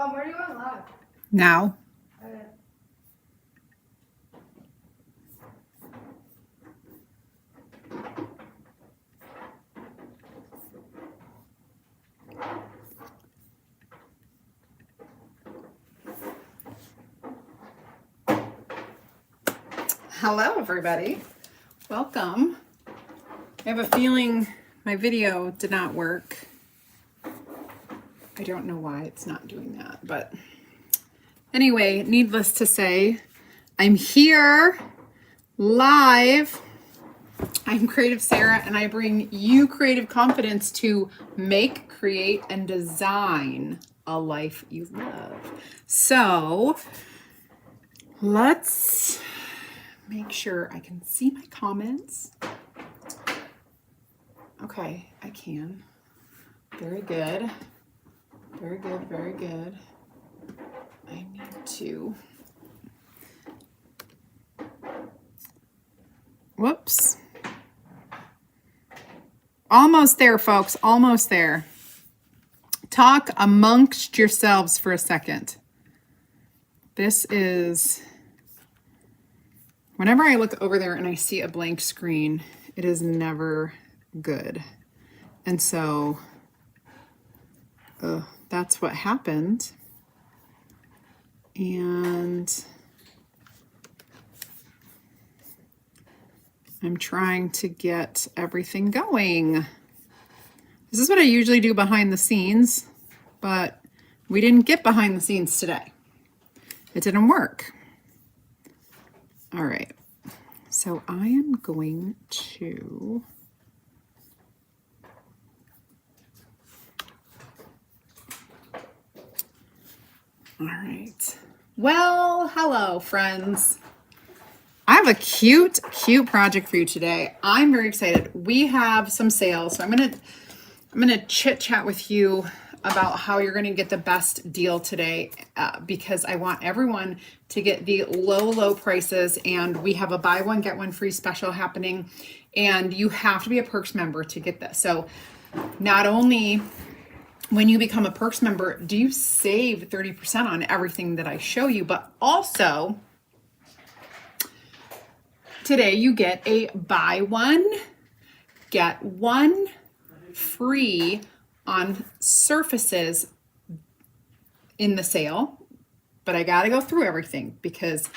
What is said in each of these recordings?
Where do you want live? Now. Hello, everybody. Welcome. I have a feeling my video did not work. I don't know why it's not doing that, but anyway, needless to say, I'm here live. I'm Creative Sarah, and I bring you creative confidence to make, create, and design a life you love. So let's make sure I can see my comments. Okay, I can. Very good. Very good, very good. I need to. Whoops. Almost there, folks. Almost there. Talk amongst yourselves for a second. This is, whenever I look over there and I see a blank screen, it is never good. And so that's what happened. And I'm trying to get everything going. This is what I usually do behind the scenes, but we didn't get behind the scenes today. It didn't work. All right, so I am going to all right. Well, hello, friends. I have a cute project for you today. I'm very excited. We have some sales, so I'm gonna chit chat with you about how you're gonna get the best deal today because I want everyone to get the low prices, and we have a buy one get one free special happening, and you have to be a Perks member to get this. So not only when you become a Perks member do you save 30% on everything that I show you, but also today you get a buy one, get one free on surfaces in the sale. But I gotta go through everything because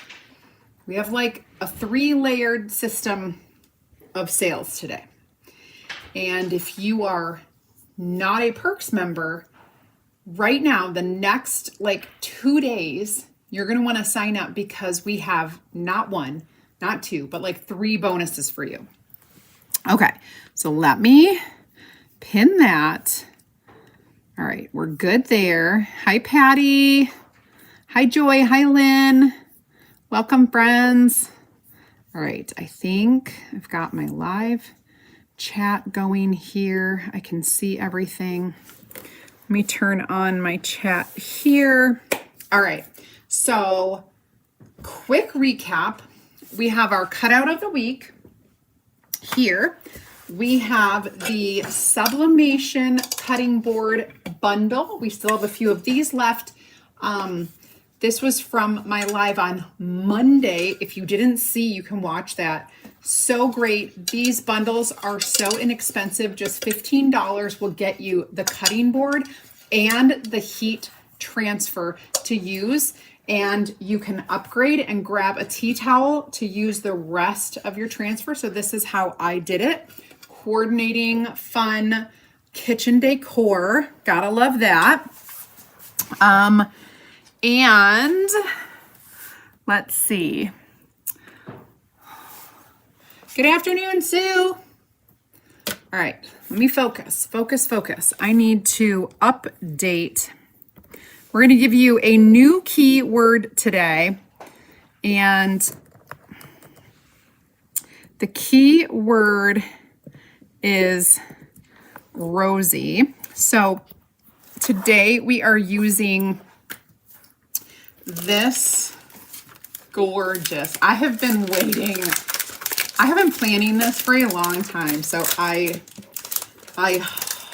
we have like a 3-layered system of sales today. And if you are not a Perks member, right now, the next like 2 days, you're gonna wanna sign up because we have not one, not two, but like 3 bonuses for you. Okay, so let me pin that. All right, we're good there. Hi, Patty. Hi, Joy. Hi, Lynn. Welcome, friends. All right, I think I've got my live chat going here. I can see everything. Let me turn on my chat here. All right, so quick recap. We have our cutout of the week here. We have the sublimation cutting board bundle. We still have a few of these left. This was from my live on Monday. If you didn't see, you can watch that. So great. These bundles are so inexpensive. Just $15 will get you the cutting board and the heat transfer to use. And you can upgrade and grab a tea towel to use the rest of your transfer. So this is how I did it. Coordinating fun kitchen decor. Gotta love that. And let's see. Good afternoon, Sue. All right, let me focus. I need to update. We're going to give you a new keyword today. And the keyword is Rosy. So today we are using this gorgeous. I have been planning this for a long time, so I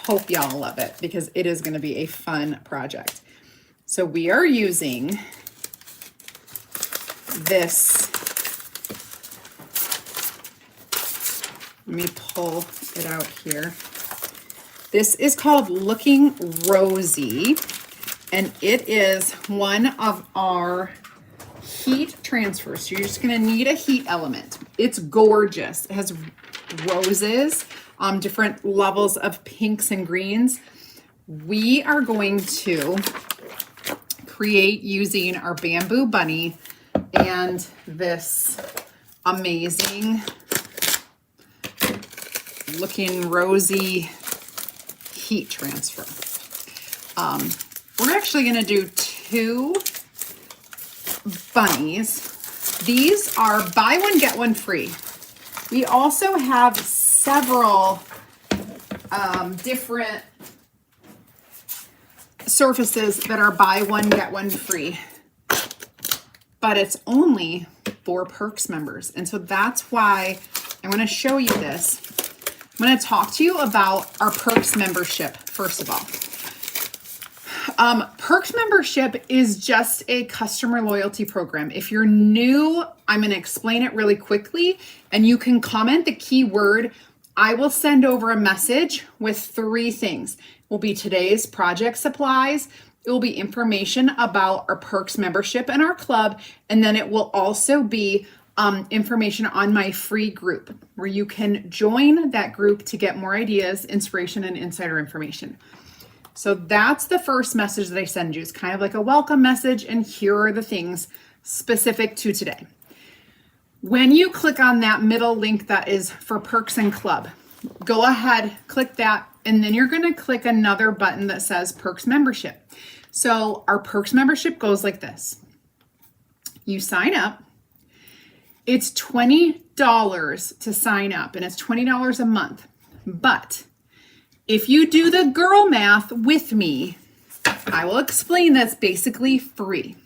hope y'all love it because it is going to be a fun project. So we are using this, let me pull it out here. This is called Looking Rosy, and it is one of our heat transfers. So you're just gonna need a heat element. It's gorgeous. It has roses, different levels of pinks and greens. We are going to create using our bamboo bunny and this amazing Looking Rosy heat transfer. We're actually going to do 2 bunnies. These are buy one, get one free. We also have several different surfaces that are buy one, get one free, but it's only for Perks members. And so that's why I want to show you this. I'm going to talk to you about our Perks membership, first of all. Perks membership is just a customer loyalty program. If you're new, I'm going to explain it really quickly, and you can comment the keyword. I will send over a message with 3 things. It will be today's project supplies. It will be information about our Perks membership and our club, and then it will also be information on my free group where you can join that group to get more ideas, inspiration, and insider information. So that's the first message that I send you. It's kind of like a welcome message, and here are the things specific to today. When you click on that middle link that is for Perks and Club, go ahead, click that, and then you're going to click another button that says Perks Membership. So our Perks Membership goes like this. You sign up. It's $20 to sign up, and it's $20 a month. But if you do the girl math with me, I will explain that's basically free.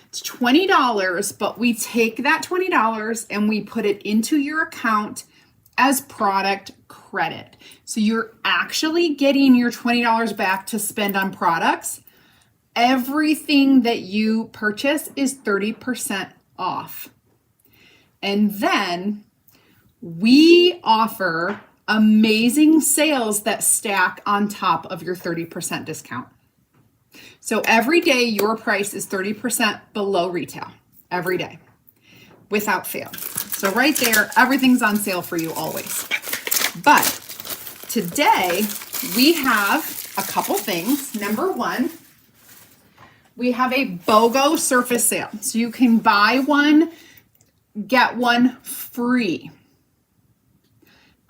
It's $20, but we take that $20 and we put it into your account as product credit. So you're actually getting your $20 back to spend on products. Everything that you purchase is 30% off. And then we offer amazing sales that stack on top of your 30% discount. So every day your price is 30% below retail, every day, without fail. So right there, everything's on sale for you always. But today we have a couple things. Number 1, we have a BOGO surface sale. So you can buy one, get one free.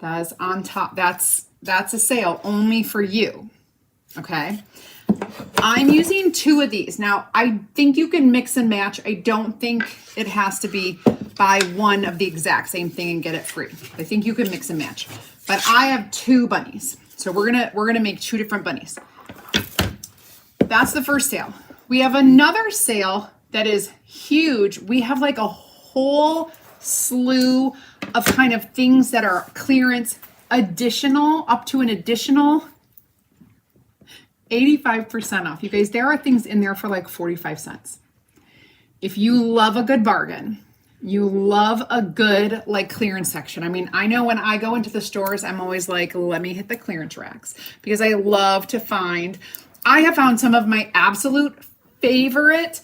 That is on top. That's a sale only for you. Okay. I'm using 2 of these. Now, I think you can mix and match. I don't think it has to be buy one of the exact same thing and get it free. I think you can mix and match. But I have 2 bunnies. So we're gonna make 2 different bunnies. That's the first sale. We have another sale that is huge. We have like a whole slew of kind of things that are clearance, additional, up to an additional 85% off. You guys, there are things in there for like 45 cents. If you love a good bargain, you love a good like clearance section. I mean, I know when I go into the stores, I'm always like, let me hit the clearance racks because I love to find, I have found some of my absolute favorite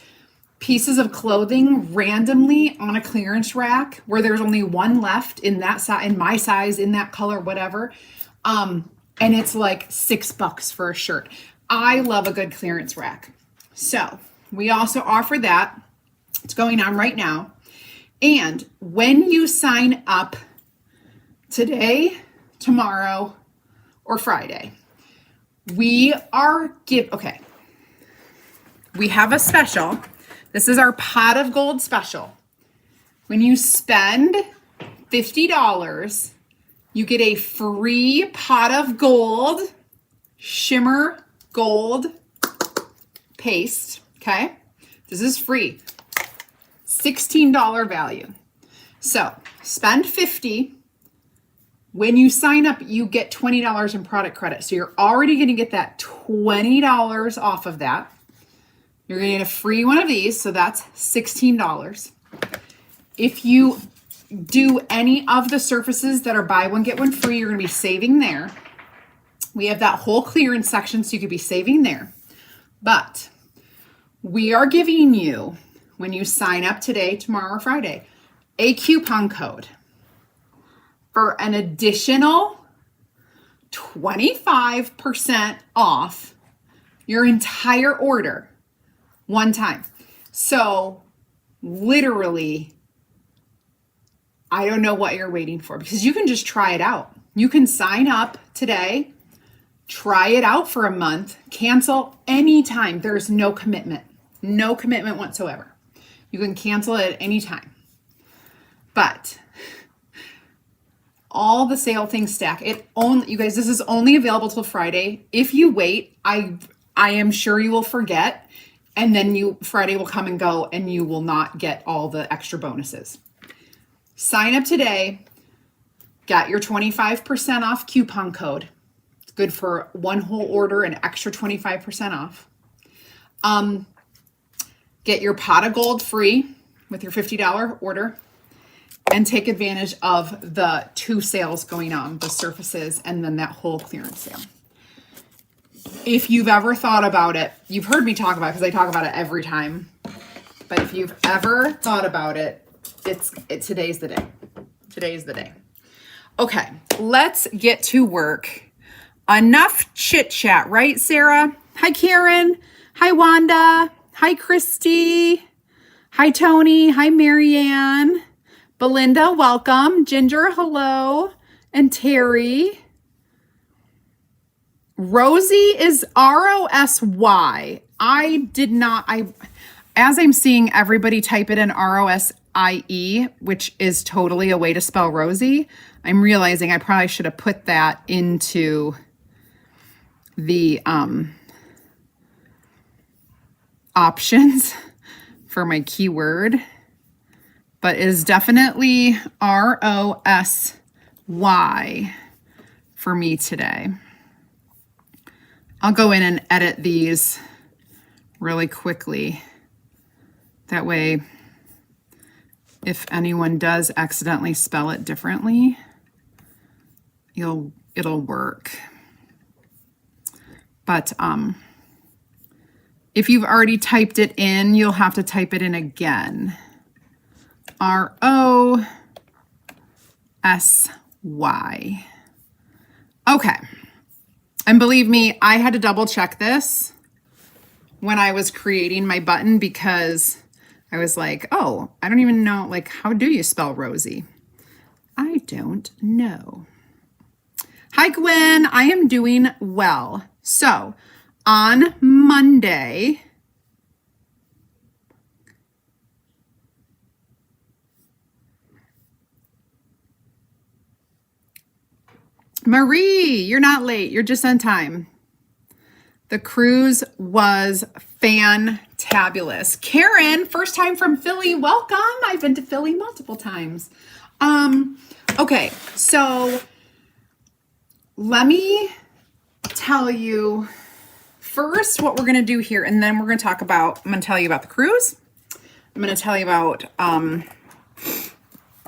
pieces of clothing randomly on a clearance rack where there's only one left in that size, in my size, in that color, whatever. And it's like $6 for a shirt. I love a good clearance rack. So we also offer that. It's going on right now. And when you sign up today, tomorrow, or Friday, we have a special. This is our pot of gold special. When you spend $50, you get a free pot of gold, shimmer gold paste, okay? This is free, $16 value. So spend $50. When you sign up, you get $20 in product credit. So you're already gonna get that $20 off of that. You're going to get a free one of these, so that's $16. If you do any of the surfaces that are buy one, get one free, you're going to be saving there. We have that whole clearance section, so you could be saving there. But we are giving you, when you sign up today, tomorrow, or Friday, a coupon code for an additional 25% off your entire order one time. So literally, I don't know what you're waiting for, because you can just try it out. You can sign up today, try it out for a month, cancel anytime. There's no commitment whatsoever. You can cancel it at any time. But all the sale things stack. You guys, this is only available till Friday. If you wait, I am sure you will forget, and then Friday will come and go, and you will not get all the extra bonuses. Sign up today, got your 25% off coupon code. It's good for one whole order, an extra 25% off. Get your pot of gold free with your $50 order, and take advantage of the 2 sales going on, the surfaces and then that whole clearance sale. If you've ever thought about it, you've heard me talk about it because I talk about it every time. But if you've ever thought about it, today's the day. Today's the day. Okay, let's get to work. Enough chit chat, right, Sarah? Hi, Karen. Hi, Wanda. Hi, Christy. Hi, Tony. Hi, Marianne. Belinda, welcome. Ginger, hello. And Terry. Rosy is R-O-S-Y. As I'm seeing everybody type it in R-O-S-I-E, which is totally a way to spell Rosy, I'm realizing I probably should have put that into the options for my keyword. But it is definitely R-O-S-Y for me today. I'll go in and edit these really quickly. That way, if anyone does accidentally spell it differently, it'll work. But if you've already typed it in, you'll have to type it in again. R-O-S-Y. Okay. And believe me, I had to double check this when I was creating my button, because I was like, oh, I don't even know, like, how do you spell Rosy? I don't know. Hi, Gwen. I am doing well. So on Monday, Marie, you're not late. You're just on time. The cruise was fantabulous. Karen, first time from Philly. Welcome. I've been to Philly multiple times. Okay, so let me tell you first what we're going to do here, and then we're going to I'm going to tell you about the cruise. I'm going to tell you about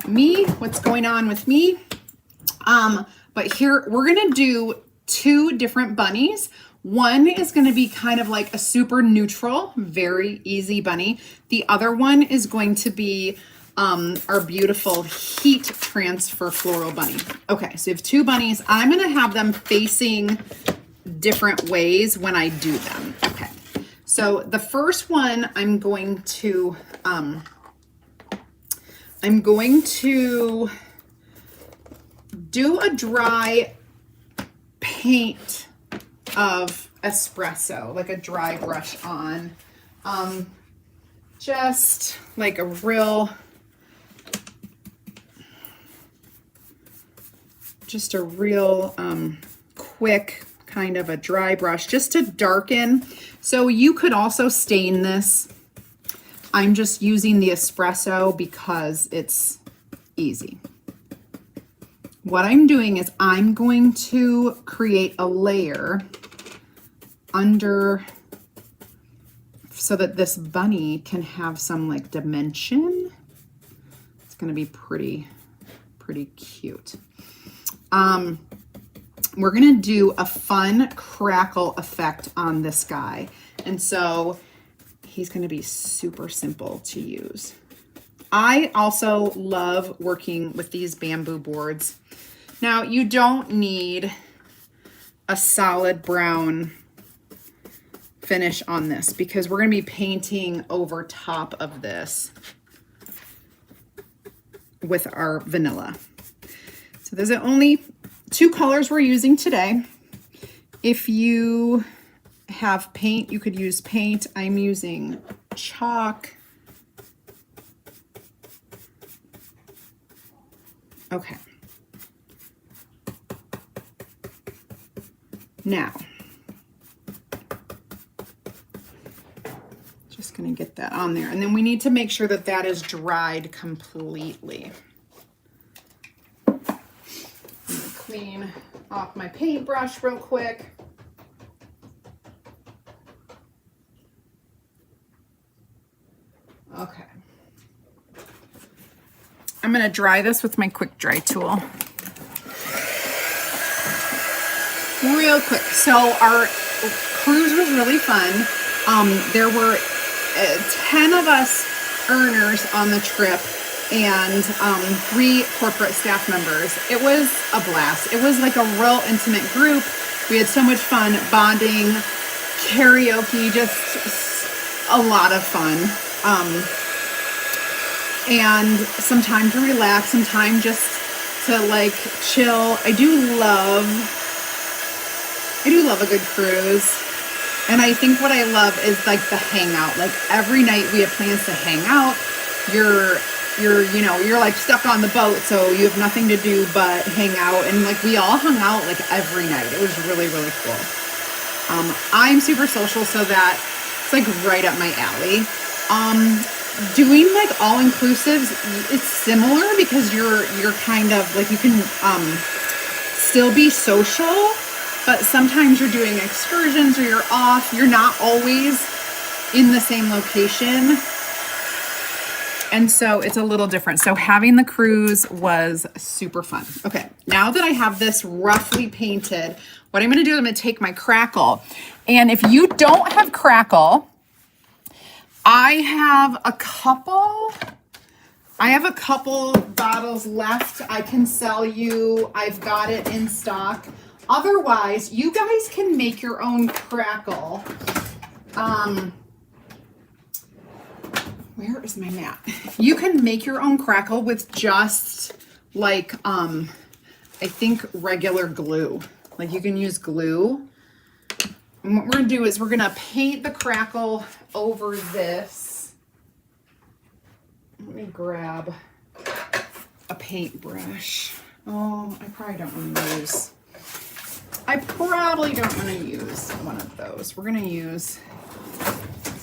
me, what's going on with me. But here we're going to do 2 different bunnies. One is going to be kind of like a super neutral, very easy bunny. The other one is going to be our beautiful heat transfer floral bunny. Okay, so you have 2 bunnies. I'm going to have them facing different ways when I do them. Okay, so the first one I'm going to do a dry paint of espresso, like a dry brush on, just like a real quick kind of a dry brush just to darken. So you could also stain this. I'm just using the espresso because it's easy. What I'm doing is I'm going to create a layer under so that this bunny can have some like dimension. It's gonna be pretty cute. We're gonna do a fun crackle effect on this guy. And so he's gonna be super simple to use. I also love working with these bamboo boards. Now you don't need a solid brown finish on this because we're gonna be painting over top of this with our vanilla. So there's only 2 colors we're using today. If you have paint, you could use paint. I'm using chalk. Okay. Now, just gonna get that on there. And then we need to make sure that that is dried completely. I'm gonna clean off my paintbrush real quick. Okay. I'm gonna dry this with my quick dry tool. Real quick. So our cruise was really fun. There were 10 of us earners on the trip and 3 corporate staff members. It was a blast. It was like a real intimate group. We had so much fun bonding, karaoke, just a lot of fun. And some time to relax, some time just to like chill. I do love a good cruise. And I think what I love is like the hangout. Like every night we have plans to hang out. You're like stuck on the boat, so you have nothing to do but hang out. And like we all hung out like every night. It was really, really cool. I'm super social, so that it's like right up my alley. Doing like all inclusives, it's similar because you're kind of like, you can still be social, but sometimes you're doing excursions or you're off. You're not always in the same location. And so it's a little different. So having the cruise was super fun. Okay, now that I have this roughly painted, what I'm gonna do is I'm gonna take my Crackle. And if you don't have Crackle, I have a couple bottles left I can sell you. I've got it in stock. Otherwise, you guys can make your own Crackle. Where is my mat? You can make your own Crackle with just like, I think regular glue. Like you can use glue. And what we're gonna do is we're gonna paint the Crackle over this. Let me grab a paintbrush. Oh, I probably don't want to use one of those. We're gonna use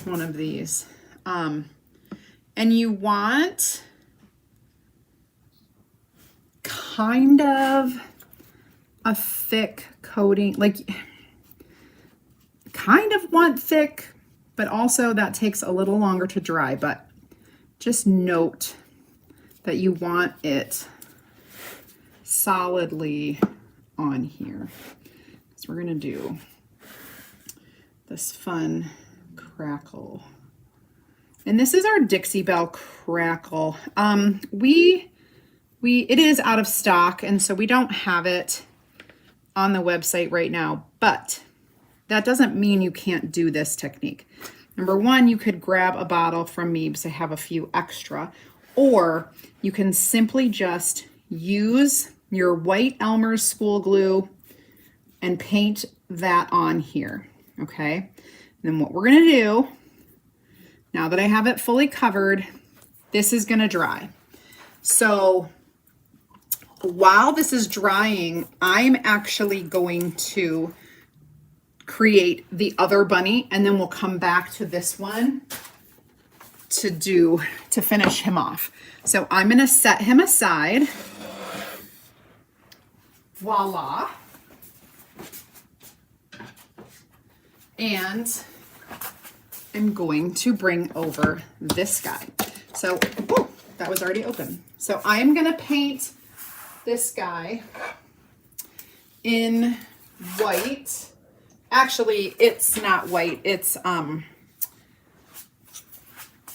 one of these. And you want kind of a thick coating, like kind of want thick, but also that takes a little longer to dry. But just note that you want it solidly on here. So we're gonna do this fun Crackle. And this is our Dixie Belle Crackle. It is out of stock, and so we don't have it on the website right now, but that doesn't mean you can't do this technique. Number one, you could grab a bottle from me because I have a few extra, or you can simply just use your white Elmer's school glue and paint that on here, okay? And then what we're gonna do, now that I have it fully covered, this is gonna dry. So while this is drying, I'm actually going to create the other bunny, and then we'll come back to this one to finish him off. So I'm gonna set him aside. Voila. I'm going to bring over this guy. So, oh, that was already open. So I am going to paint this guy in white. Actually, it's not white. It's a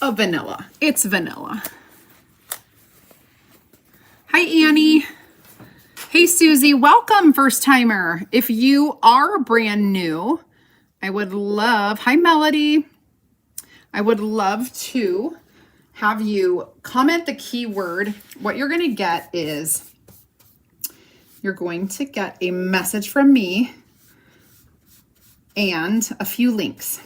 vanilla. It's vanilla. Hi, Annie. Hey, Susie. Welcome, first timer. If you are brand new, I would love, hi, Melody. I would love to have you comment the keyword. What you're going to get is you're going to get a message from me and a few links.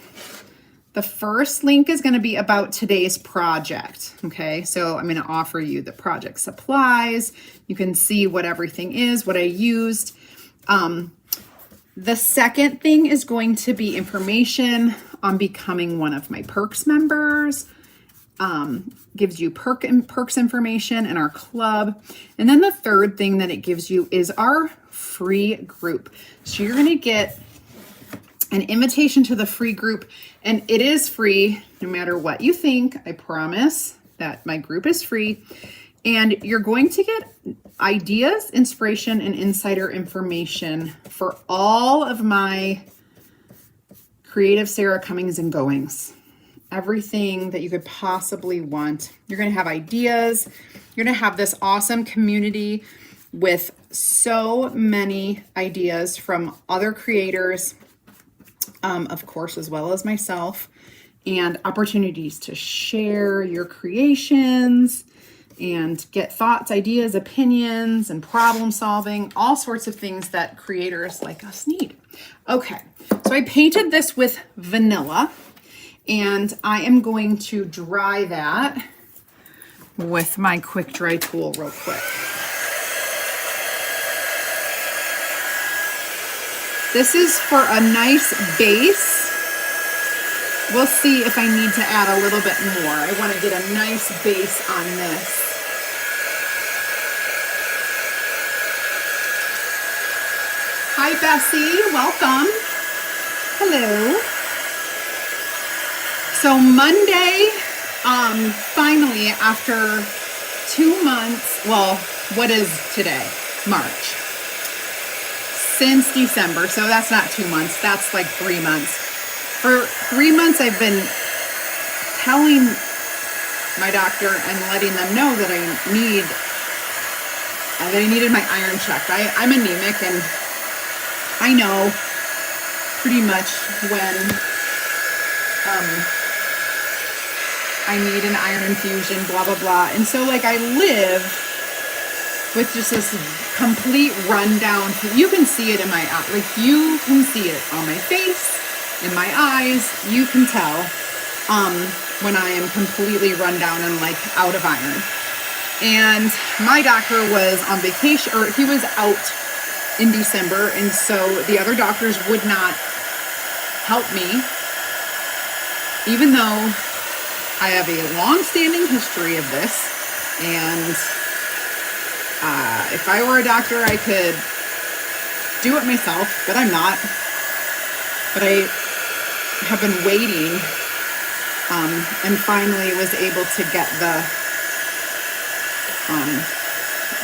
The first link is going to be about today's project. Okay, so I'm going to offer you the project supplies. You can see what everything is, what I used. The second thing is going to be information on becoming one of my perks members. Gives you perks information in our club. And then the third thing that it gives you is our free group. So you're going to get an invitation to the free group, and it is free no matter what you think. I promise that my group is free, and you're going to get ideas, inspiration, and insider information for all of my creative Sarah comings and goings. Everything that you could possibly want. You're going to have ideas. You're going to have this awesome community with so many ideas from other creators, of course, as well as myself, and opportunities to share your creations and get thoughts, ideas, opinions, and problem solving, all sorts of things that creators like us need. Okay, so I painted this with vanilla, and I am going to dry that with my quick dry tool real quick. This is for a nice base. We'll see if I need to add a little bit more. I want to get a nice base on this. Hi, Bessie. Welcome. Hello. So Monday, finally, after 2 months, well, what is today? March. Since December, so that's not 2 months, that's like 3 months. For 3 months, I've been telling my doctor and letting them know that I needed my iron checked. I'm anemic, and I know pretty much when I need an iron infusion, blah, blah, blah. And so like I live with just this complete rundown. You can see it in my eye. Like you can see it on my face, in my eyes. You can tell when I am completely run down and like out of iron. And my doctor was on vacation, or he was out in December. And so the other doctors would not help me, even though I have a long-standing history of this. And if I were a doctor, I could do it myself, but I'm not. But I have been waiting, and finally was able to get the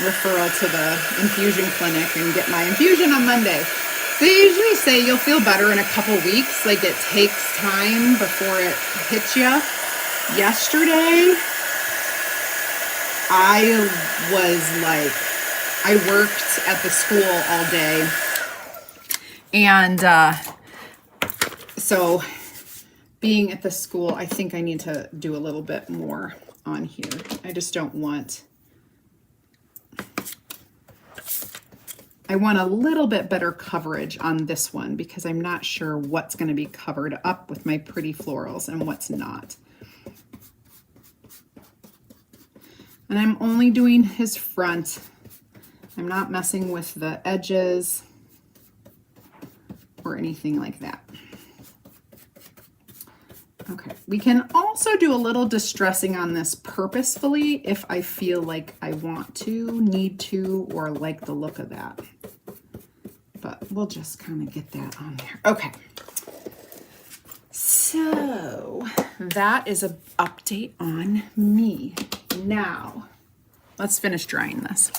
referral to the infusion clinic and get my infusion on Monday. They usually say you'll feel better in a couple weeks. Like it takes time before it hits you. Yesterday, I worked at the school all day, and so being at the school, I think I need to do a little bit more on here. I want a little bit better coverage on this one because I'm not sure what's going to be covered up with my pretty florals and what's not. And I'm only doing his front. I'm not messing with the edges or anything like that. Okay, we can also do a little distressing on this purposefully if I feel like I want to, need to, or like the look of that. But we'll just kind of get that on there. Okay. So that is an update on me. Now, let's finish drying this.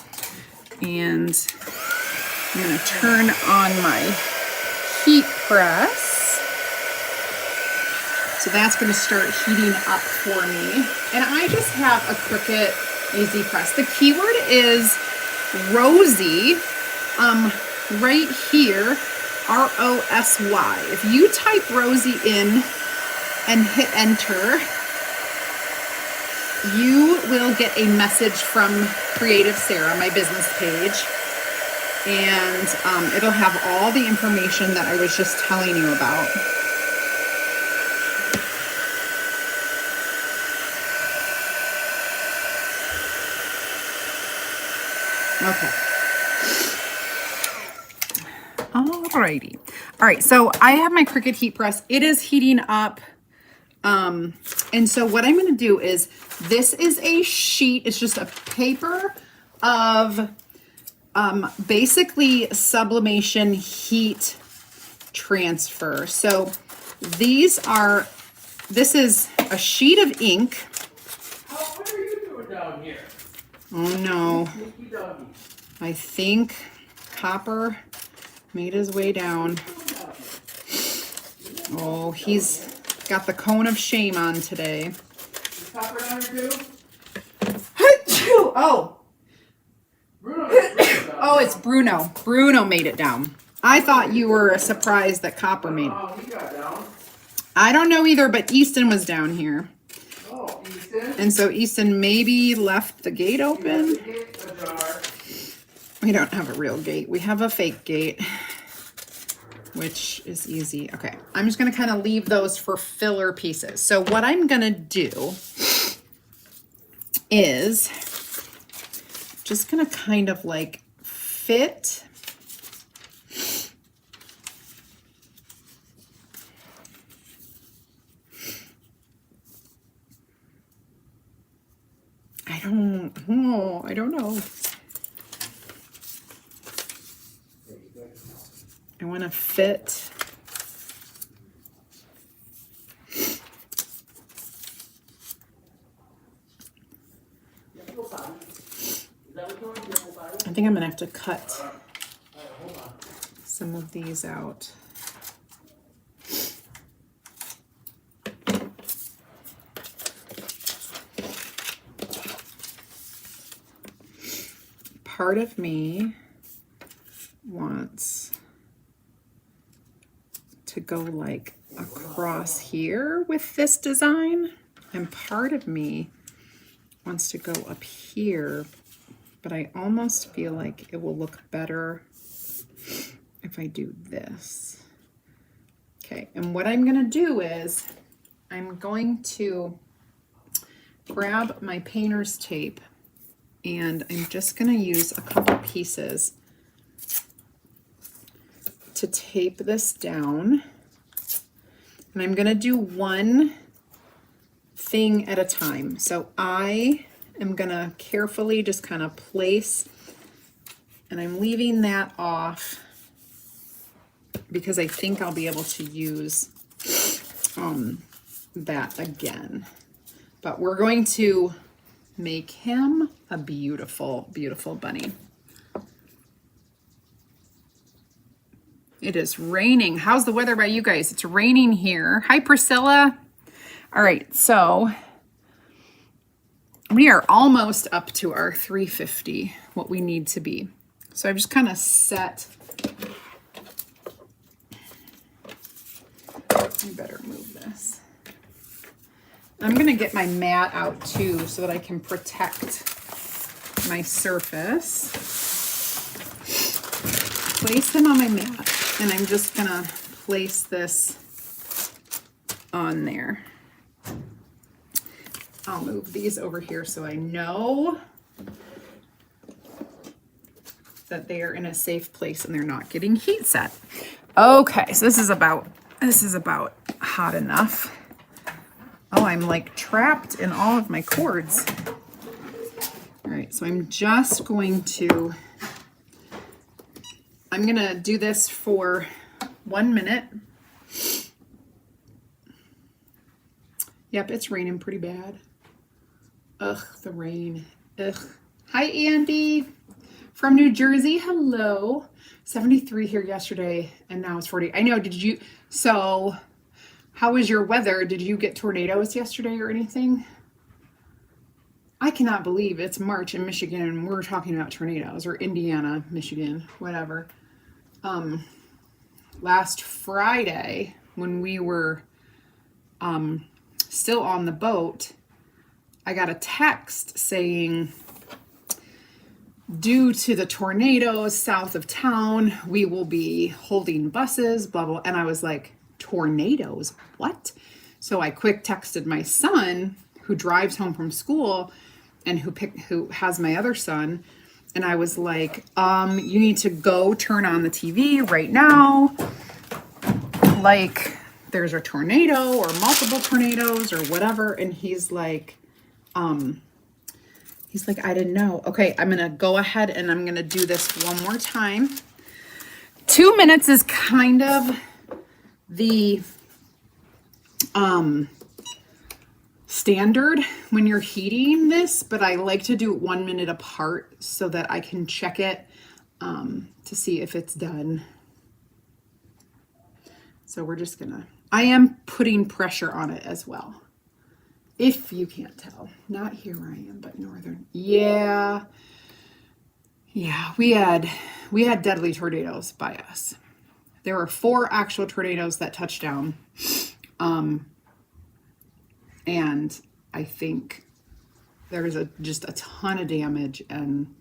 And I'm gonna turn on my heat press. So that's gonna start heating up for me. And I just have a Cricut Easy Press. The keyword is Rosy, right here, R-O-S-Y. If you type Rosy in and hit enter, you will get a message from Creative Sarah, my business page, and it'll have all the information that I was just telling you about. Okay. Alrighty. All right, so I have my Cricut heat press. It is heating up. And so what I'm going to do is, this is a sheet. It's just a paper of basically sublimation heat transfer. So this is a sheet of ink. What are you doing down here? Oh no. I think Copper made his way down. Oh, he's got the cone of shame on today. Is Copper down here too? Oh. Bruno Oh, it's Bruno. Bruno made it down. I thought you were surprised that Copper made it. Oh, he got down. I don't know either, but Easton was down here. Oh, Easton. And so Easton maybe left the gate open. We don't have a real gate. We have a fake gate, which is easy. Okay, I'm just gonna kind of leave those for filler pieces. So what I'm gonna do is just gonna kind of like fit I don't know. I want to fit. I think I'm gonna have to cut some of these out. Part of me wants to go like across here with this design, and part of me wants to go up here, but I almost feel like it will look better if I do this. Okay, and what I'm gonna do is I'm going to grab my painter's tape, and I'm just gonna use a couple pieces to tape this down. And I'm gonna do one thing at a time. So I am gonna carefully just kind of place, and I'm leaving that off because I think I'll be able to use that again. But we're going to make him a beautiful, beautiful bunny. It is raining. How's the weather by you guys? It's raining here. Hi, Priscilla. All right, so we are almost up to our 350, what we need to be. So I've just kind of set. You better move this. I'm gonna get my mat out too so that I can protect my surface. Place him on my mat, and I'm just gonna place this on there. I'll move these over here so I know that they are in a safe place and they're not getting heat set. Okay, so this is about hot enough. Oh, I'm like trapped in all of my cords. All right, so I'm just going to, I'm gonna do this for 1 minute. Yep, it's raining pretty bad. Ugh, the rain. Ugh. Hi, Andy from New Jersey. Hello. 73 here yesterday, and now it's 40. I know. So how was your weather? Did you get tornadoes yesterday or anything? I cannot believe it's March in Michigan and we're talking about tornadoes, or Indiana, Michigan, whatever. Last Friday, when we were still on the boat, I got a text saying, due to the tornadoes south of town, we will be holding buses, blah, blah. And I was like, tornadoes? What? So I quick texted my son, who drives home from school and who has my other son. And I was like, you need to go turn on the TV right now. Like, there's a tornado or multiple tornadoes or whatever. And he's like, I didn't know. Okay, I'm going to go ahead and I'm going to do this one more time. 2 minutes is kind of the standard when you're heating this, but I like to do it 1 minute apart so that I can check it to see if it's done. So we're just gonna, I am putting pressure on it as well. If you can't tell, not here where I am, but northern. Yeah, we had deadly tornadoes by us. There were 4 actual tornadoes that touched down. And I think there was just a ton of damage, and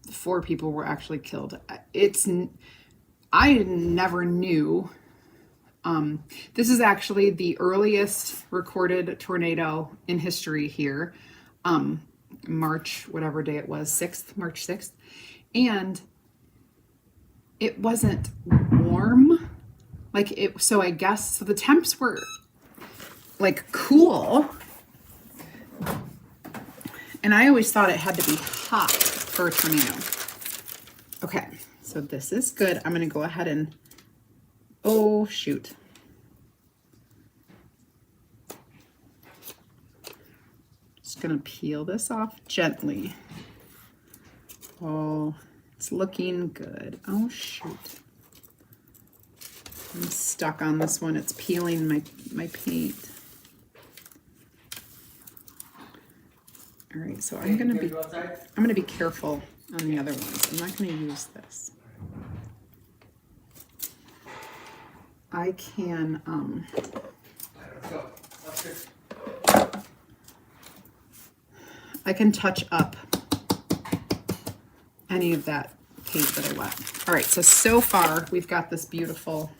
4 people were actually killed. I never knew. This is actually the earliest recorded tornado in history here. March, whatever day it was, March 6th. And it wasn't warm. So I guess, so the temps were like cool. And I always thought it had to be hot for a tornado. Okay, so this is good. I'm going to go ahead and, oh shoot. Just going to peel this off gently. Oh, it's looking good. Oh shoot. I'm stuck on this one. It's peeling my paint. All right, so I'm gonna be careful on the other ones. I'm not gonna use this. I can touch up any of that paint that I wet. All right, so far we've got this beautiful.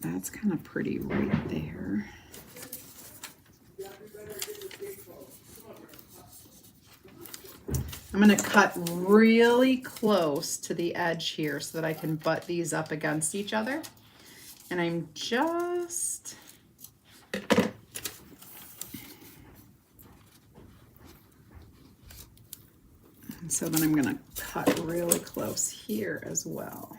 That's kind of pretty right there. I'm going to cut really close to the edge here so that I can butt these up against each other. And I'm just... And so then I'm going to cut really close here as well.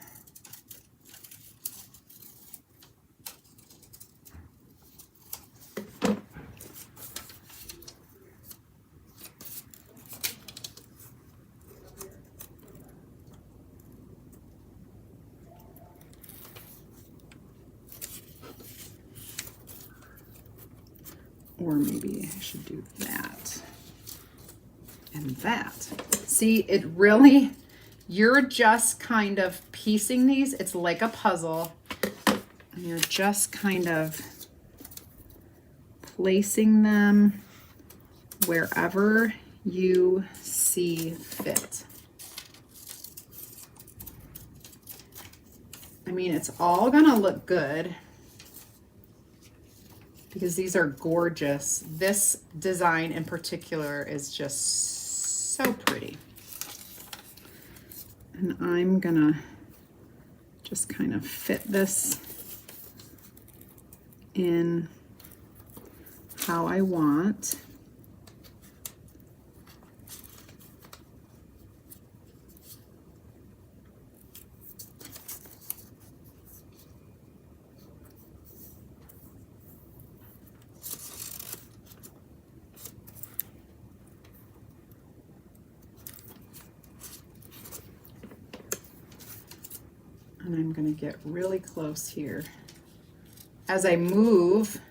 Or maybe I should do that and that. See, it really, you're just kind of piecing these. It's like a puzzle. And you're just kind of placing them wherever you see fit. I mean, it's all gonna look good, because these are gorgeous. This design in particular is just So pretty. And I'm gonna just kind of fit this in how I want. And I'm going to get really close here. As I move,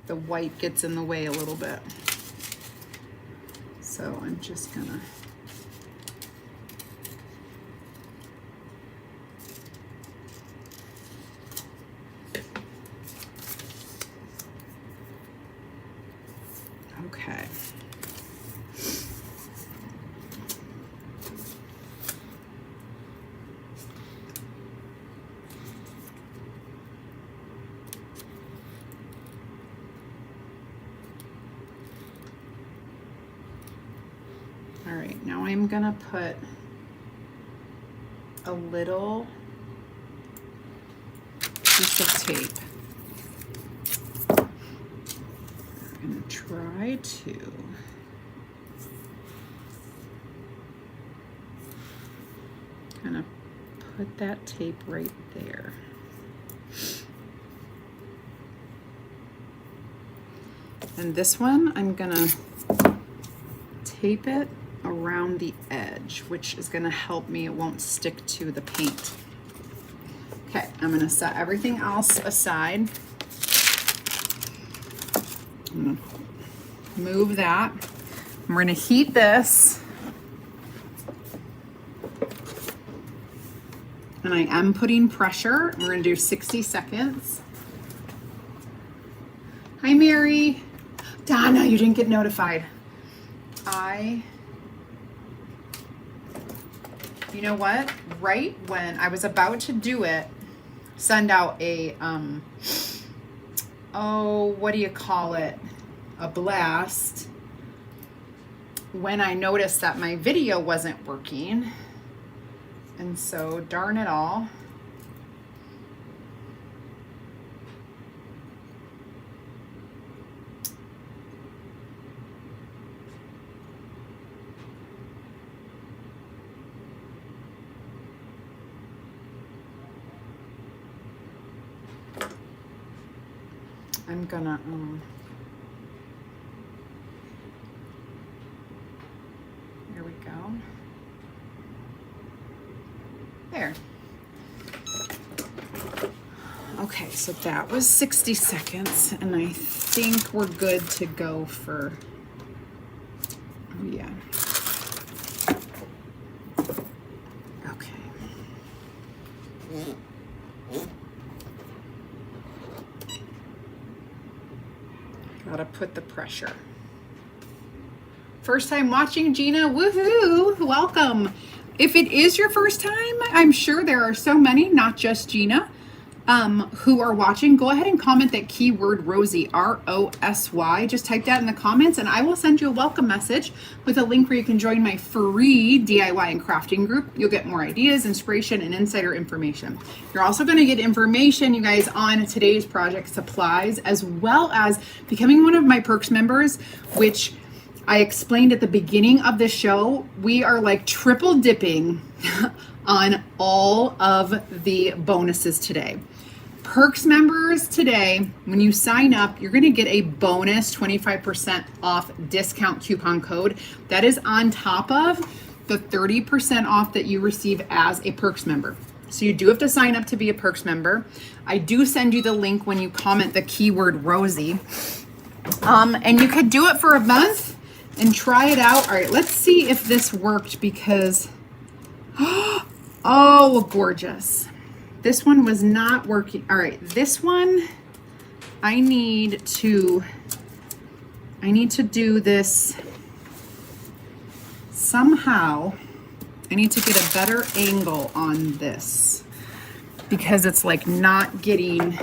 the white gets in the way a little bit. So I'm just going to okay. All right, now I'm gonna put a little piece of tape. I'm gonna try to kind of put that tape right there. And this one, I'm gonna tape it around the edge, which is gonna help me, it won't stick to the paint. Okay, I'm gonna set everything else aside. I'm gonna move that. And we're gonna heat this. And I am putting pressure. We're gonna do 60 seconds. Hi, Mary. Donna, you didn't get notified. You know what? Right when I was about to do it, send out a, what do you call it? A blast. When I noticed that my video wasn't working. And so, darn it all. I'm gonna, here we go. There. Okay, so that was 60 seconds, and I think we're good to go for, oh yeah. Okay. Gotta put the pressure. First time watching, Gina, woohoo, welcome. If it is your first time, I'm sure there are so many, not just Gina, who are watching. Go ahead and comment that keyword Rosy, R-O-S-Y. Just type that in the comments and I will send you a welcome message with a link where you can join my free DIY and crafting group. You'll get more ideas, inspiration, and insider information. You're also going to get information, you guys, on today's project supplies, as well as becoming one of my perks members, which I explained at the beginning of the show. We are like triple dipping on all of the bonuses today. Perks members today, when you sign up, you're going to get a bonus 25% off discount coupon code. That is on top of the 30% off that you receive as a perks member. So you do have to sign up to be a perks member. I do send you the link when you comment the keyword Rosy. And you could do it for a month and try it out. All right, let's see if this worked because, oh, gorgeous. This one was not working. All right, this one, I need to do this somehow. I need to get a better angle on this because it's like not getting,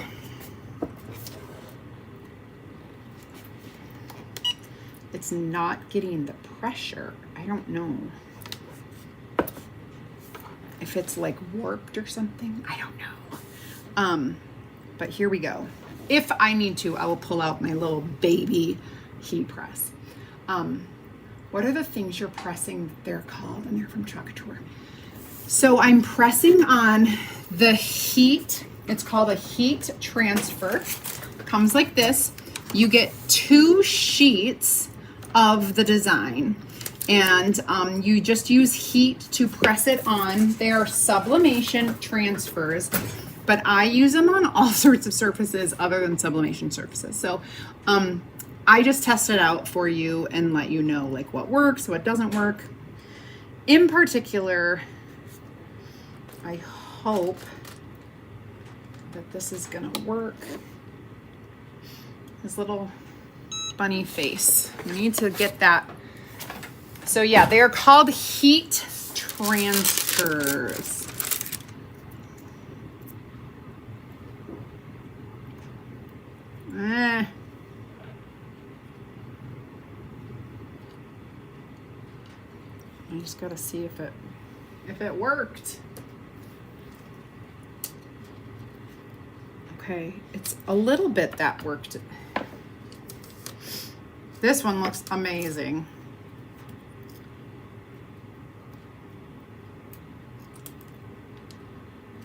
it's not getting the pressure. I I don't know if it's like warped or something. I don't know. But here we go. If I need to, I will pull out my little baby heat press. What are the things you're pressing? They're called, and they're from Truck Tour. So I'm pressing on the heat. It's called a heat transfer. Comes like this. You get 2 sheets of the design, and you just use heat to press it on. They are sublimation transfers, but I use them on all sorts of surfaces other than sublimation surfaces. So I just test it out for you and let you know like what works, what doesn't work. In particular, I hope that this is gonna work. His little bunny face. We need to get that. So yeah, they are called heat transfers. I just gotta see if it worked. Okay, it's a little bit that worked. This one looks amazing.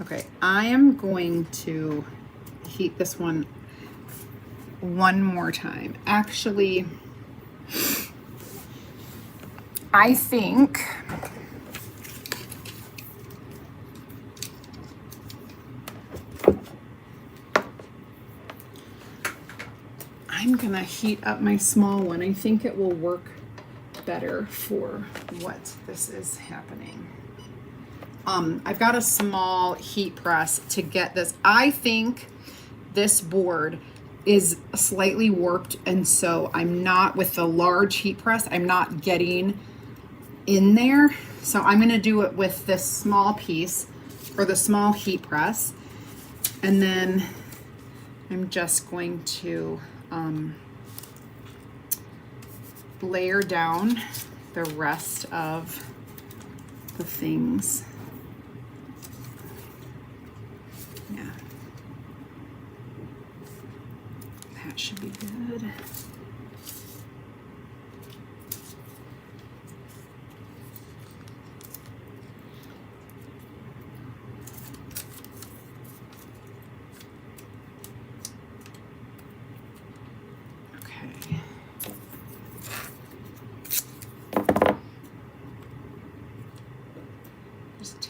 Okay, I am going to heat this one more time. Actually, I think I'm gonna heat up my small one. I think it will work better for what this is happening. I've got a small heat press to get this. I think this board is slightly warped, and so I'm not, with the large heat press, I'm not getting in there. So I'm gonna do it with this small piece, or the small heat press, and then I'm just going to layer down the rest of the things. Yeah, that should be good.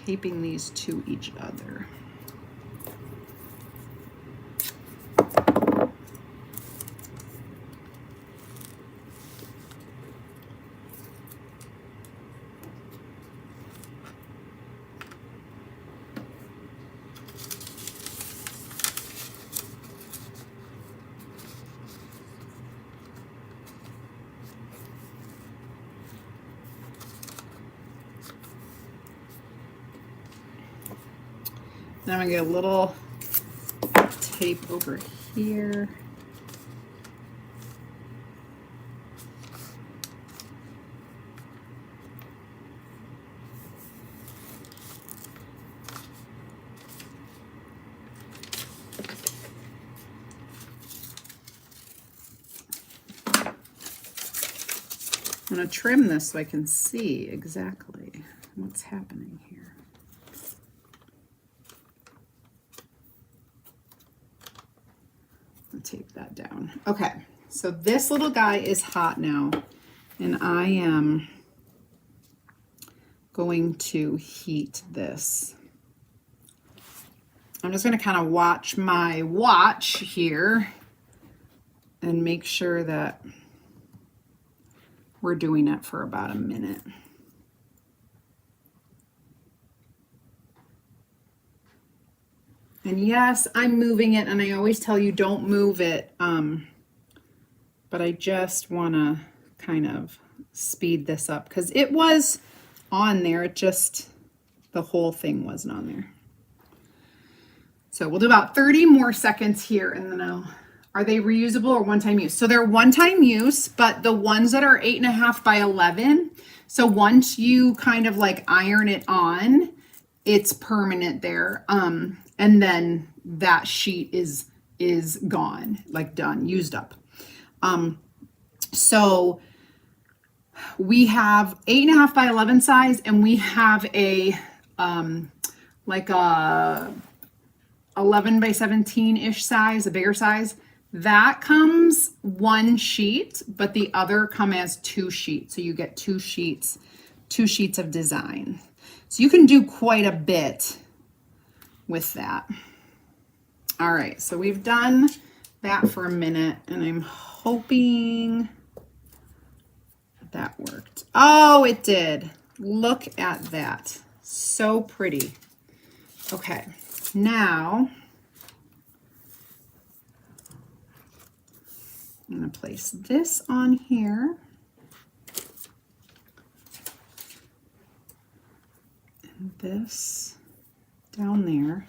Taping these to each other. Now I'm gonna get a little tape over here. I'm gonna trim this so I can see exactly what's happening here. Tape that down. Okay, so this little guy is hot now, and I am going to heat this. I'm just going to kind of watch my watch here and make sure that we're doing it for about a minute. And yes, I'm moving it, and I always tell you don't move it, but I just want to kind of speed this up because it was on there, it just, the whole thing wasn't on there. So we'll do about 30 more seconds here, and then are they reusable or one-time use? So they're one-time use, but the ones that are 8.5 by 11, So once you kind of like iron it on, it's permanent there. And then that sheet is gone, like done, used up. So we have 8.5 by 11 size, and we have a like a 11 by 17-ish size, a bigger size. That comes one sheet, but the other come as 2 sheets. So you get 2 sheets of design. So you can do quite a bit with that. All right, so we've done that for a minute, and I'm hoping that worked. Oh, it did. Look at that. So pretty. Okay, now I'm going to place this on here. And this down there.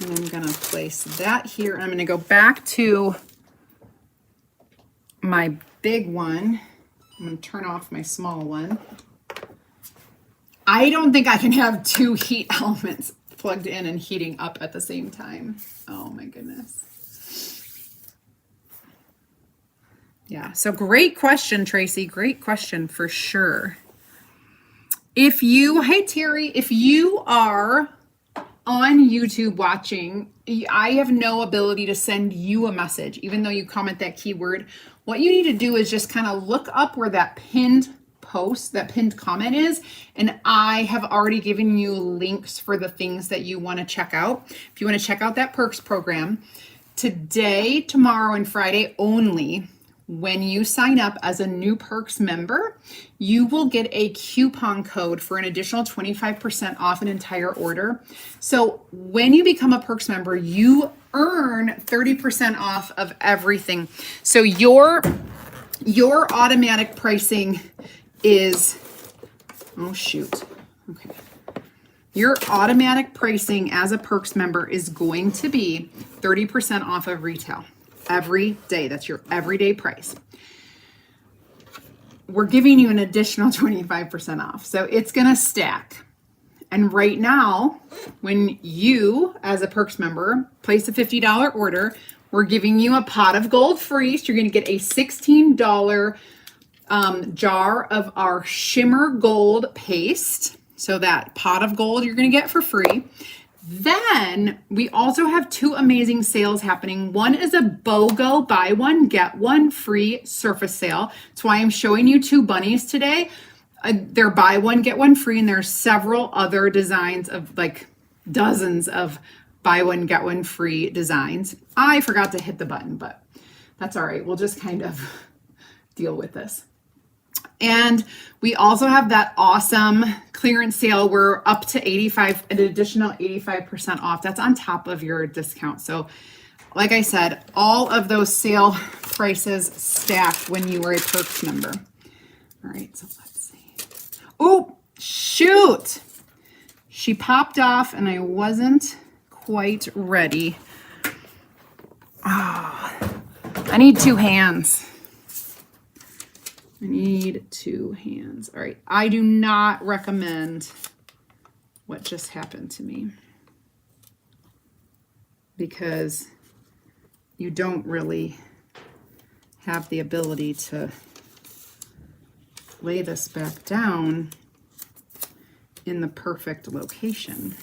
And I'm going to place that here. I'm going to go back to my big one. I'm going to turn off my small one. I don't think I can have 2 heat elements plugged in and heating up at the same time. Oh my goodness. Yeah, so great question, Tracy. Great question for sure. Hey Terry, if you are on YouTube watching, I have no ability to send you a message, even though you comment that keyword. What you need to do is just kind of look up where that pinned post, that pinned comment is, and I have already given you links for the things that you want to check out. If you want to check out that perks program, today, tomorrow, and Friday only, when you sign up as a new perks member, you will get a coupon code for an additional 25% off an entire order. So when you become a perks member, you earn 30% off of everything. So your automatic pricing is, oh shoot, okay. Your automatic pricing as a perks member is going to be 30% off of retail. Every day. That's your everyday price. We're giving you an additional 25% off. So it's going to stack. And right now, when you, as a perks member, place a $50 order, we're giving you a pot of gold free. So you're going to get a $16 jar of our shimmer gold paste. So that pot of gold you're going to get for free. Then we also have 2 amazing sales happening. One is a BOGO, buy one, get one free surface sale. That's why I'm showing you 2 bunnies today. They're buy one, get one free, and there's several other designs of like dozens of buy one, get one free designs. I forgot to hit the button, but that's all right. We'll just kind of deal with this. And we also have that awesome clearance sale. We're up to an additional 85% off. That's on top of your discount. So like I said, all of those sale prices stacked when you are a perks member. All right, so let's see. Oh, shoot. She popped off and I wasn't quite ready. Oh, I need 2 hands. I need 2 hands. All right. I do not recommend what just happened to me because you don't really have the ability to lay this back down in the perfect location.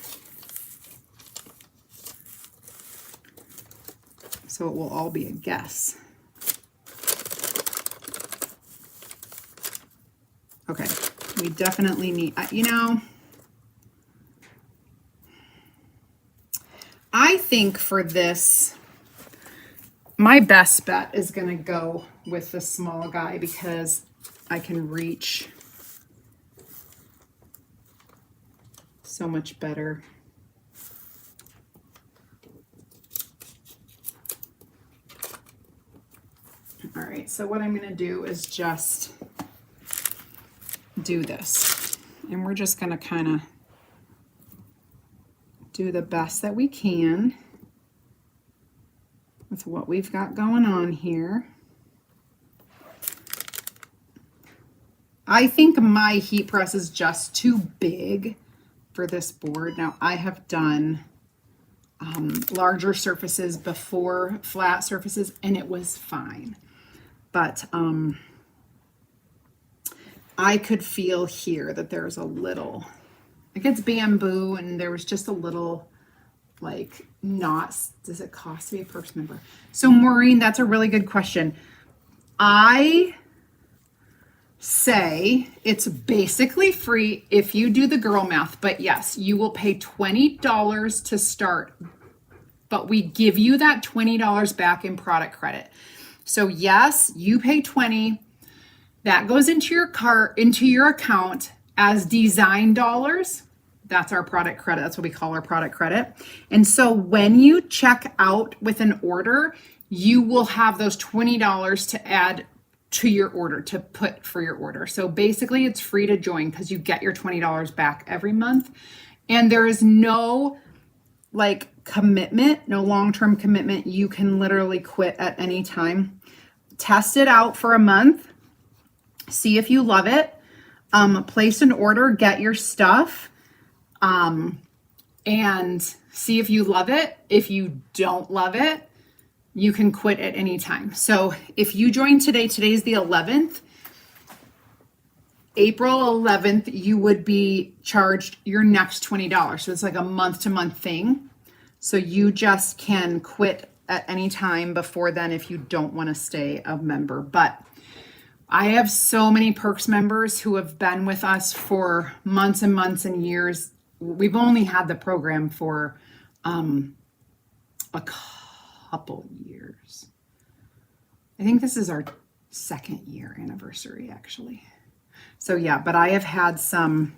So it will all be a guess. Okay, we definitely need, I think for this, my best bet is going to go with the small guy because I can reach so much better. All right, so what I'm going to do is just do this, and we're just going to kind of do the best that we can with what we've got going on here. I think my heat press is just too big for this board. Now I have done larger surfaces before, flat surfaces, and it was fine. But I could feel here that there's a little, like it's bamboo, and there was just a little like knots. Does it cost to be a Perks member? So Maureen, that's a really good question. I say it's basically free if you do the girl math, but yes, you will pay $20 to start, but we give you that $20 back in product credit. So yes, you pay $20, that goes into your cart, into your account as design dollars. That's our product credit. That's what we call our product credit. And so when you check out with an order, you will have those $20 to add to your order, to put for your order. So basically it's free to join because you get your $20 back every month. And there is no like commitment, no long-term commitment. You can literally quit at any time. Test it out for a month. See if you love it. Place an order, get your stuff, and see if you love it. If you don't love it, you can quit at any time. So if you join today, today's the 11th, April 11th, you would be charged your next $20. So it's like a month-to-month thing. So you just can quit at any time before then if you don't want to stay a member. But I have so many Perks members who have been with us for months and months and years. We've only had the program for a couple years. I think this is our 2nd year anniversary, actually. So yeah, but I have had some,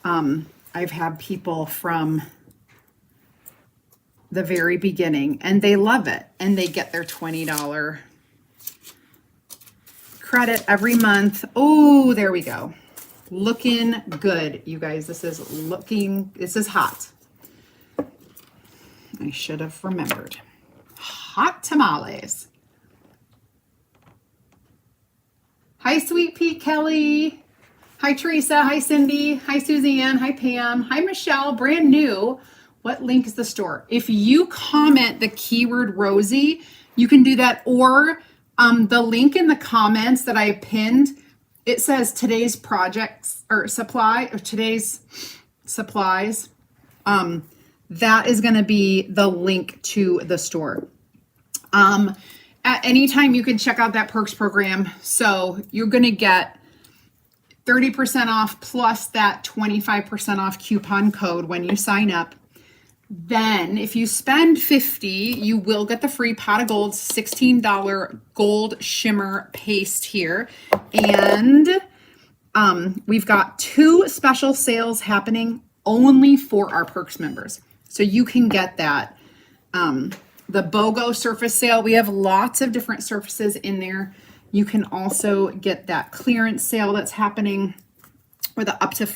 I've had people from the very beginning, and they love it, and they get their $20 credit every month. Oh, there we go. Looking good, you guys. This is hot. I should have remembered. Hot tamales. Hi, Sweet Pea Kelly. Hi, Teresa. Hi, Cindy. Hi, Suzanne. Hi, Pam. Hi, Michelle. Brand new. What link is the store? If you comment the keyword Rosy, you can do that, or the link in the comments that I pinned, it says today's projects or supply or today's supplies. That is going to be the link to the store. At any time you can check out that Perks program. So you're going to get 30% off plus that 25% off coupon code when you sign up. Then if you spend $50, you will get the free pot of gold $16 gold shimmer paste here. And we've got 2 special sales happening only for our Perks members. So you can get that. The BOGO surface sale, we have lots of different surfaces in there. You can also get that clearance sale that's happening with up to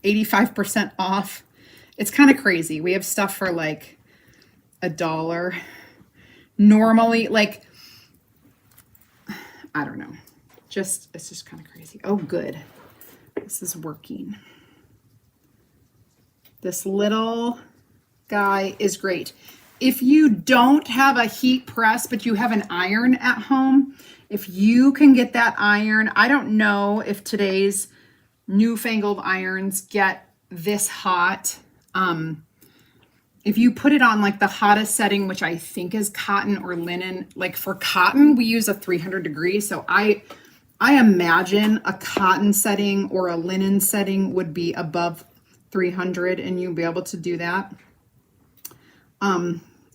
85% off. It's kind of crazy. We have stuff for like $1. Normally, like, I don't know. It's just kind of crazy. Oh, good. This is working. This little guy is great. If you don't have a heat press, but you have an iron at home, if you can get that iron, I don't know if today's newfangled irons get this hot. If you put it on like the hottest setting, which I think is cotton or linen, like for cotton, we use a 300 degrees. So I imagine a cotton setting or a linen setting would be above 300 and you'll be able to do that.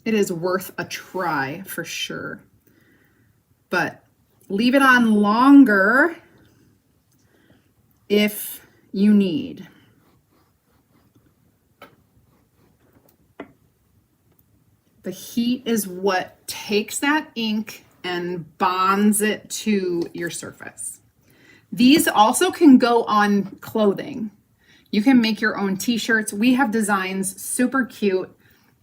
It is worth a try for sure, but leave it on longer if you need. The heat is what takes that ink and bonds it to your surface. These also can go on clothing. You can make your own t-shirts. We have designs super cute.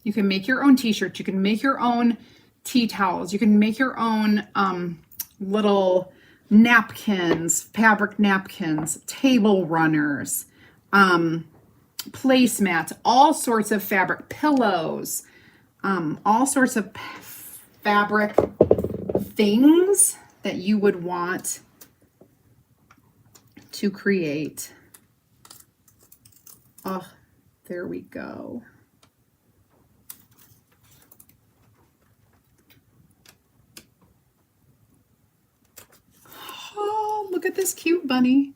You can make your own t-shirts. You can make your own tea towels. You can make your own little napkins, fabric napkins, table runners, placemats, all sorts of fabric, pillows, all sorts of fabric things that you would want to create. Oh, there we go. Oh, look at this cute bunny.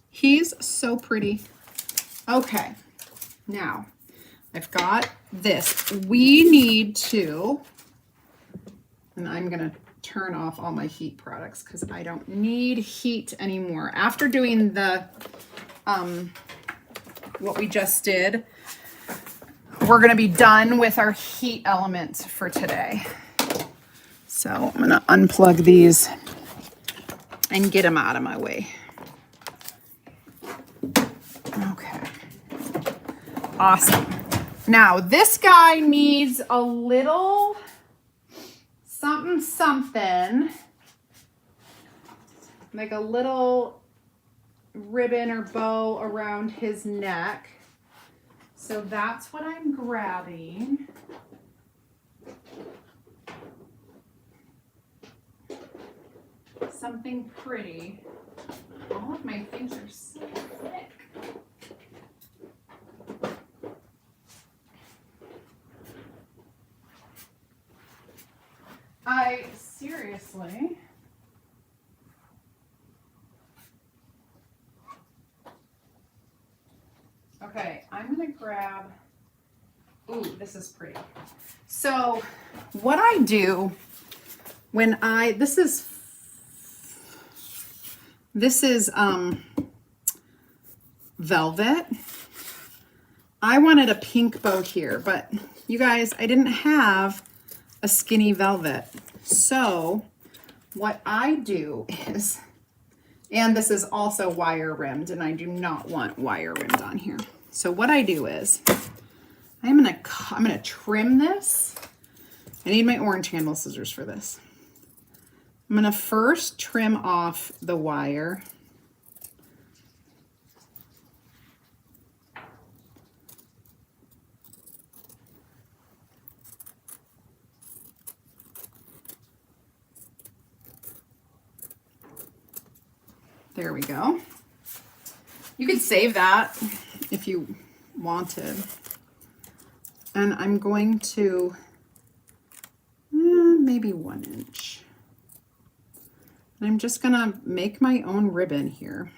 He's so pretty. Okay, now I've got this. We need to, and I'm gonna turn off all my heat products because I don't need heat anymore. After doing the, what we just did, we're gonna be done with our heat elements for today. So I'm gonna unplug these and get them out of my way. Okay, awesome. Now this guy needs a little something, like a little ribbon or bow around his neck. So that's what I'm grabbing. Something pretty. All of my things are so thick. Seriously. Okay, I'm gonna grab, ooh, this is pretty. So what I do when this is velvet. I wanted a pink bow here, but you guys, I didn't have a skinny velvet. So what I do is, and this is also wire rimmed, and I do not want wire rimmed on here. So what I do is I'm gonna trim this. I need my orange handle scissors for this. I'm gonna first trim off the wire. There we go. You could save that if you wanted. And I'm going to maybe 1 inch. And I'm just gonna make my own ribbon here.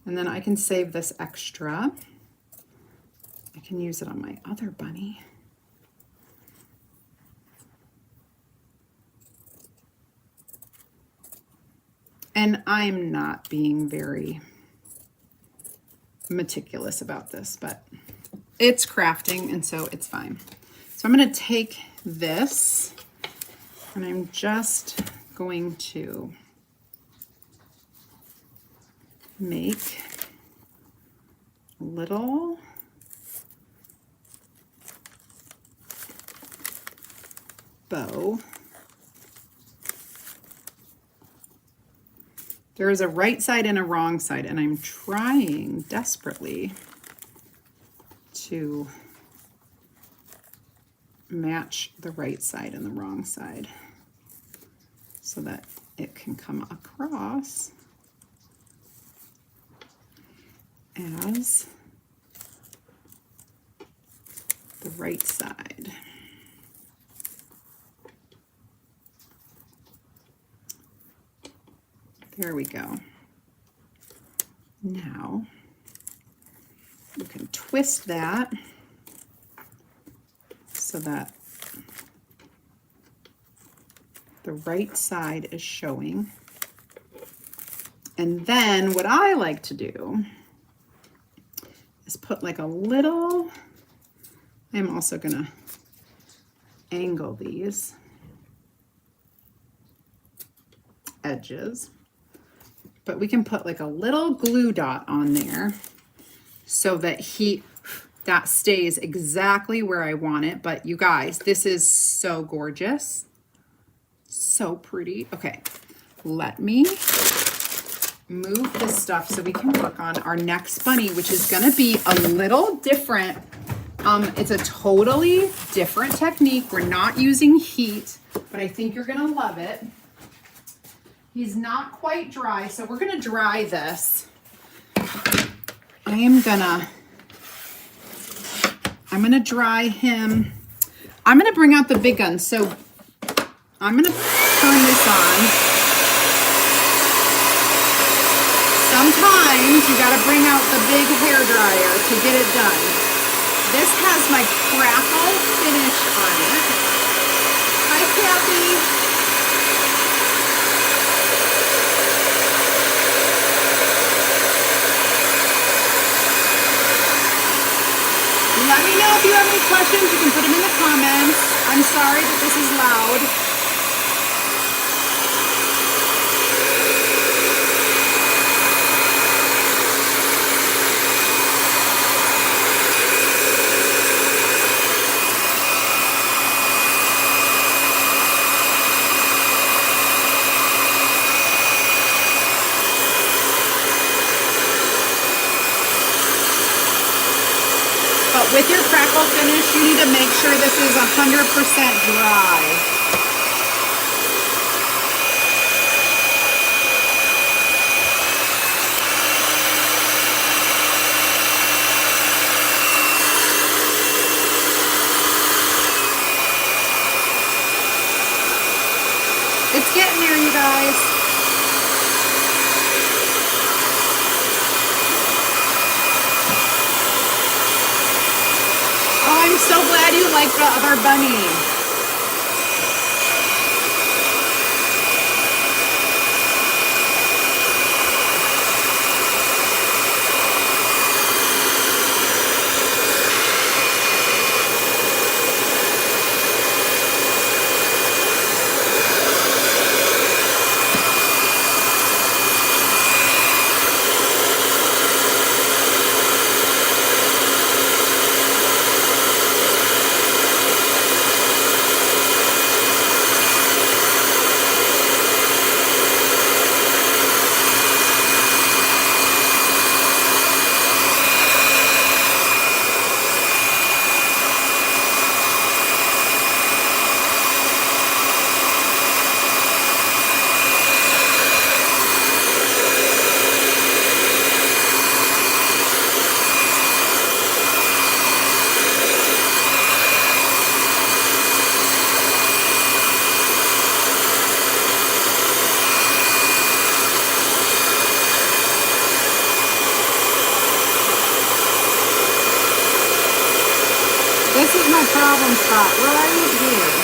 And then I can save this extra. I can use it on my other bunny. And I'm not being very meticulous about this, but it's crafting, and so it's fine. So I'm going to take this, and I'm just going to make a little bow. There is a right side and a wrong side, and I'm trying desperately to match the right side and the wrong side so that it can come across as the right side. There we go. Now you can twist that so that the right side is showing. And then what I like to do is put like a little, I'm also gonna angle these edges. But we can put like a little glue dot on there so that that stays exactly where I want it. But you guys, this is so gorgeous. So pretty. Okay, let me move this stuff so we can work on our next bunny, which is gonna be a little different. It's a totally different technique. We're not using heat, but I think you're gonna love it. He's not quite dry, so we're gonna dry this. I'm gonna dry him. I'm gonna bring out the big gun. So I'm gonna turn this on. Sometimes you gotta bring out the big hair dryer to get it done. This has my Crackle finish on it. Hi, Kathy. Let me know if you have any questions. You can put them in the comments. I'm sorry that this is loud. But with your Crackle finish, you need to make sure this is 100% dry. It's getting there, you guys. Oh, I'm so glad you like the other bunny. This is my problem spot right here.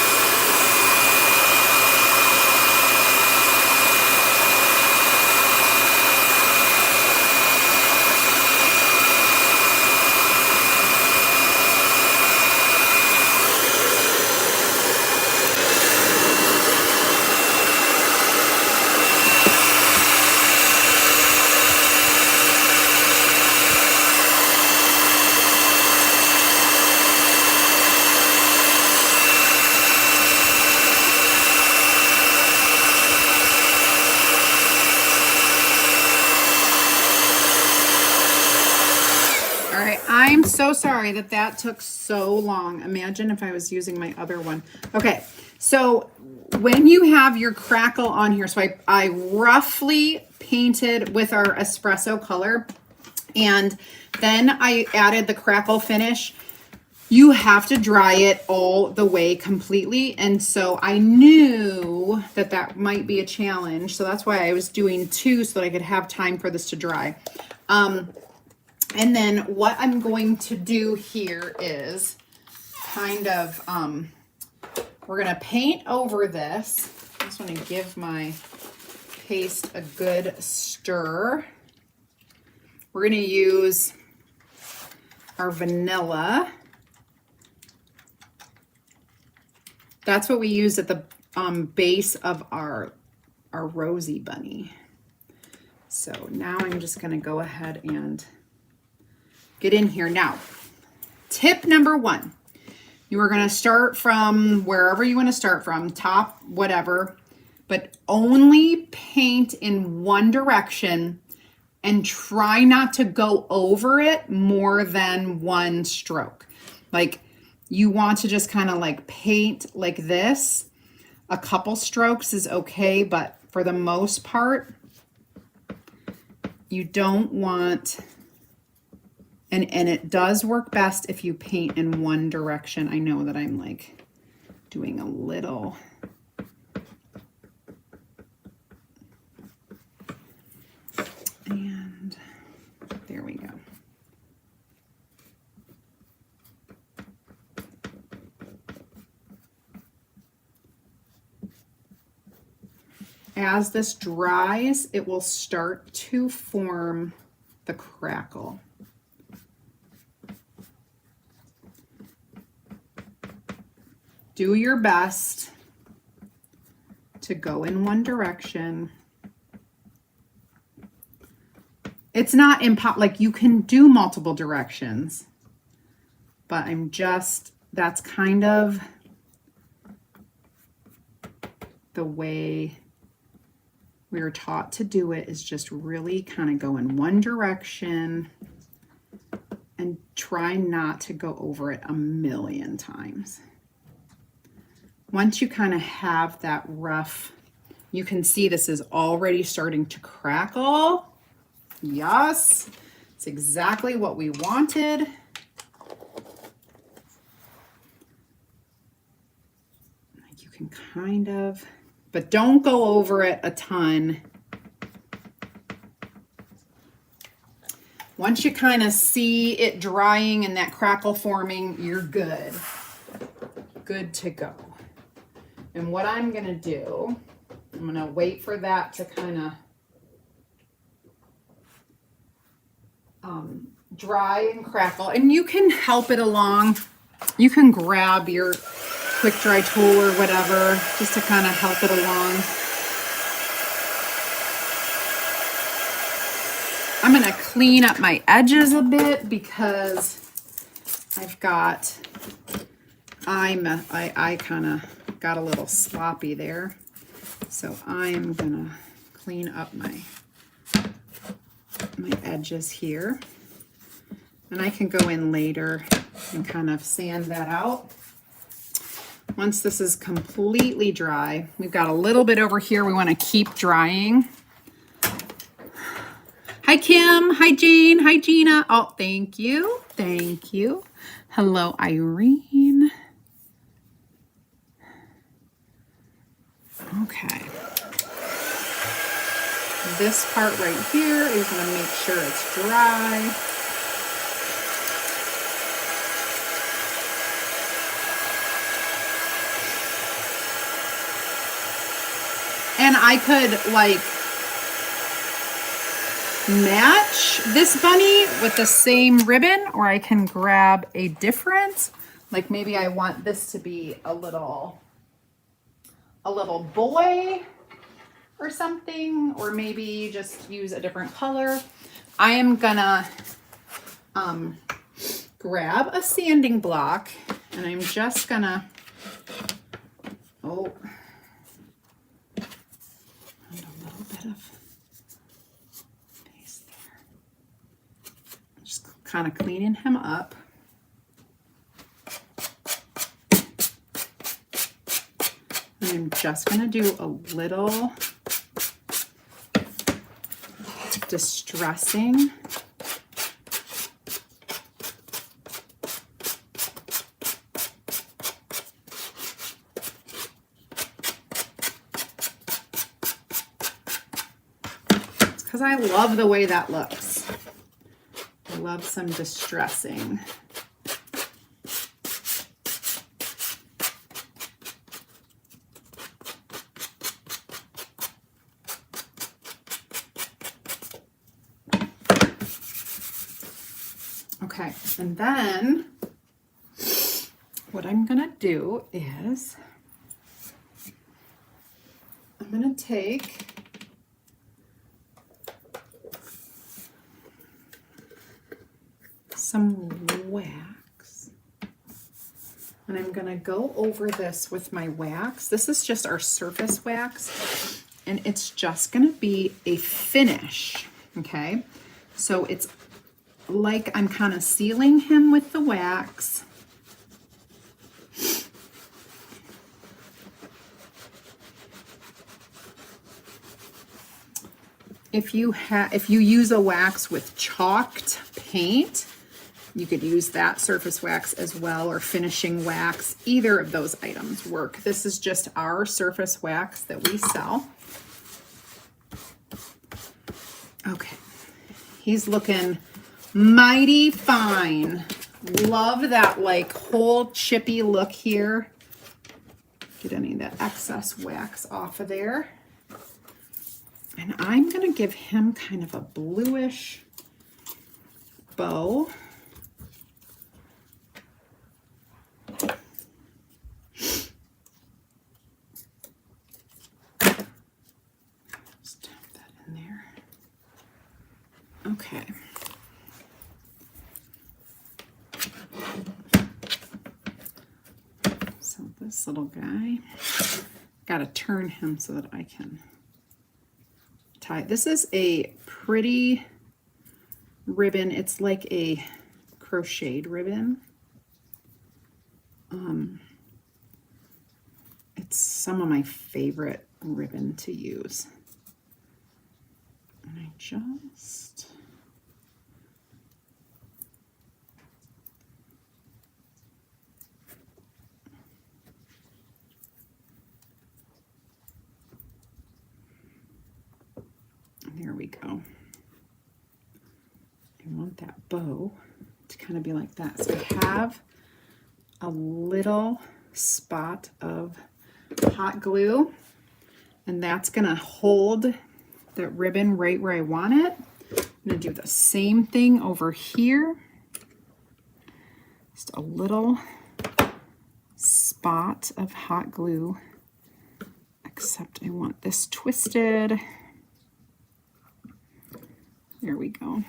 I'm so sorry that that took so long. Imagine if I was using my other one. Okay, so when you have your Crackle on here, so I roughly painted with our espresso color, and then I added the Crackle finish. You have to dry it all the way completely, and so I knew that that might be a challenge, so that's why I was doing two so that I could have time for this to dry. And then what I'm going to do here is kind of, we're going to paint over this. I just want to give my paste a good stir. We're going to use our vanilla. That's what we use at the base of our Rosy bunny. So now I'm just going to go ahead and get in here. Now, tip number one, you are going to start from wherever you want to start from, top, whatever, but only paint in one direction and try not to go over it more than one stroke. Like you want to just kind of like paint like this. A couple strokes is okay, but for the most part, you don't want, and it does work best if you paint in one direction. I know that I'm like doing a little, and there we go. As this dries, it will start to form the crackle. Do your best to go in one direction. It's not like you can do multiple directions, but that's kind of the way we were taught to do it, is just really kind of go in one direction and try not to go over it a million times. Once you kind of have that rough, you can see this is already starting to crackle. Yes, it's exactly what we wanted. Like you can kind of, but don't go over it a ton. Once you kind of see it drying and that crackle forming, you're good. Good to go. And what I'm going to do, I'm going to wait for that to kind of dry and crackle. And you can help it along. You can grab your quick dry tool or whatever just to kind of help it along. I'm going to clean up my edges a bit because I've got, I kind of got a little sloppy there. So I am going to clean up my edges here. And I can go in later and kind of sand that out. Once this is completely dry, we've got a little bit over here we want to keep drying. Hi, Kim. Hi, Jane. Hi, Gina. Oh, thank you. Thank you. Hello, Irene. Okay. This part right here is going to make sure it's dry. And I could like match this bunny with the same ribbon, or I can grab a different, like maybe I want this to be a little boy or something, or maybe just use a different color. I am gonna grab a sanding block and I'm just gonna, oh, a little bit of paste there. Just kind of cleaning him up. I'm just going to do a little distressing. It's because I love the way that looks. I love some distressing. Okay, and then what I'm gonna do is I'm gonna take some wax. And I'm gonna go over this with my wax. This is just our surface wax, and it's just gonna be a finish, okay? So it's like I'm kind of sealing him with the wax. If you use a wax with chalked paint, you could use that surface wax as well, or finishing wax. Either of those items work. This is just our surface wax that we sell. Okay, he's looking mighty fine. Love that like whole chippy look here. Get any of that excess wax off of there. And I'm gonna give him kind of a bluish bow. Just tap that in there. Okay. So this little guy, gotta turn him so that I can tie. This is a pretty ribbon. It's like a crocheted ribbon. It's some of my favorite ribbon to use. And I just there we go. I want that bow to kind of be like that. So I have a little spot of hot glue, and that's gonna hold the ribbon right where I want it. I'm gonna do the same thing over here. Just a little spot of hot glue, except I want this twisted. There we go.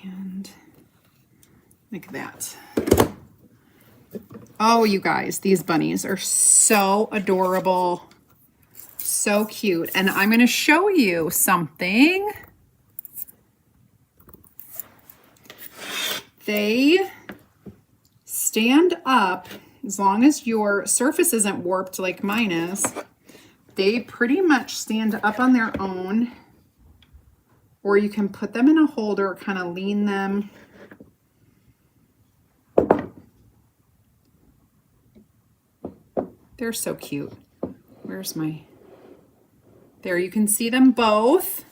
And like that. Oh, you guys, these bunnies are so adorable. So cute. And I'm going to show you something. They stand up as long as your surface isn't warped like mine is. They pretty much stand up on their own, or you can put them in a holder, kind of lean them. They're so cute. Where's my, there, you can see them both.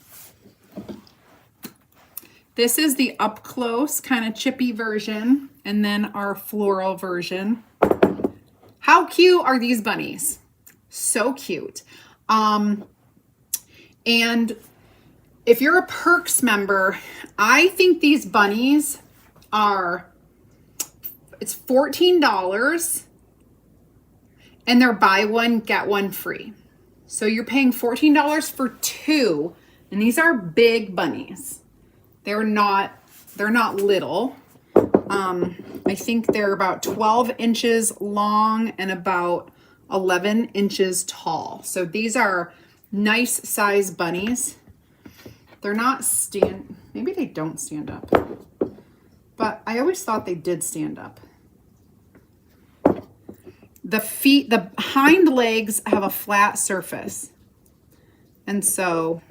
This is the up close kind of chippy version, and then our floral version. How cute are these bunnies? So cute. And if you're a Perks member, I think these bunnies are, it's $14, and they're buy one, get one free. So you're paying $14 for two, and these are big bunnies. They're not little. I think they're about 12 inches long and about 11 inches tall. So these are nice size bunnies. They're not maybe they don't stand up, but I always thought they did stand up. The feet, the hind legs have a flat surface. And so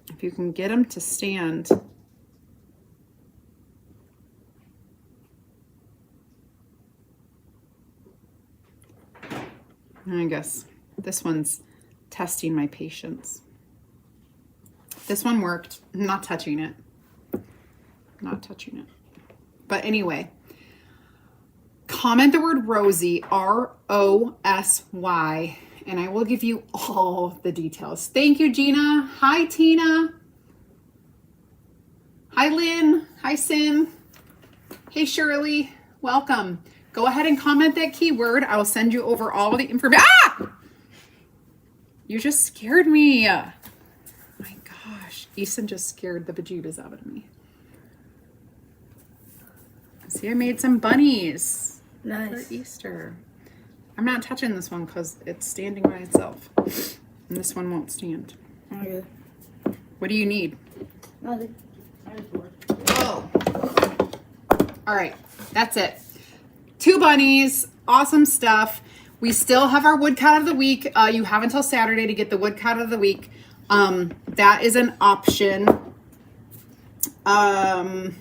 if you can get them to stand, I guess this one's testing my patience. This one worked. I'm not touching it. Not touching it. But anyway, comment the word Rosy, R-O-S-Y, and I will give you all the details. Thank you, Gina. Hi, Tina. Hi, Lynn. Hi, Sim. Hey, Shirley. Welcome. Go ahead and comment that keyword. I will send you over all the information. Ah! You just scared me. My gosh. gosh, Easton just scared the bejeebus out of me. See, I made some bunnies for Easter. I'm not touching this one because it's standing by itself. And this one won't stand. Okay. What do you need? Nothing. Oh. All right, that's it. 2 bunnies, awesome stuff. We still have our woodcut of the week. You have until Saturday to get the woodcut of the week. That is an option. I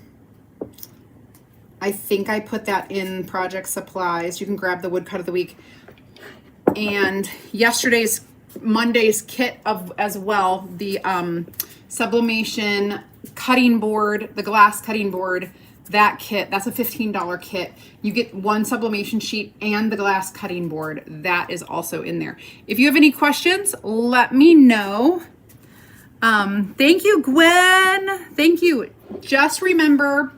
think I put that in project supplies. You can grab the woodcut of the week. And Monday's kit of as well, the sublimation cutting board, the glass cutting board, that kit, that's a $15 kit. You get 1 sublimation sheet and the glass cutting board. That is also in there. If you have any questions, let me know. Thank you, Gwen. Thank you. Just remember,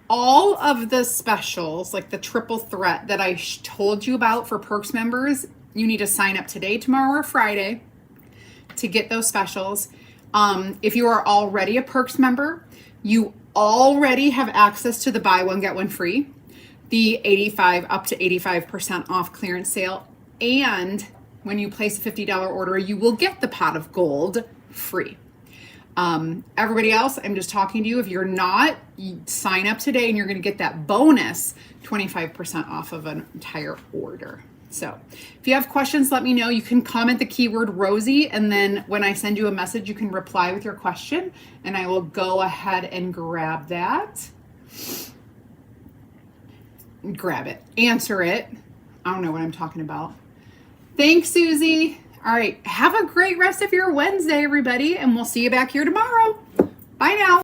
all of the specials, like the triple threat that I told you about for Perks members, you need to sign up today, tomorrow, or Friday to get those specials. If you are already a Perks member, you already have access to the buy one, get one free, the up to 85% off clearance sale. And when you place a $50 order, you will get the pot of gold free. Everybody else, I'm just talking to you. If you're not, you sign up today and you're going to get that bonus 25% off of an entire order. So if you have questions, let me know. You can comment the keyword Rosy, and then when I send you a message, you can reply with your question and I will go ahead and grab that. Grab it, answer it. I don't know what I'm talking about. Thanks, Susie. All right, have a great rest of your Wednesday, everybody, and we'll see you back here tomorrow. Bye now.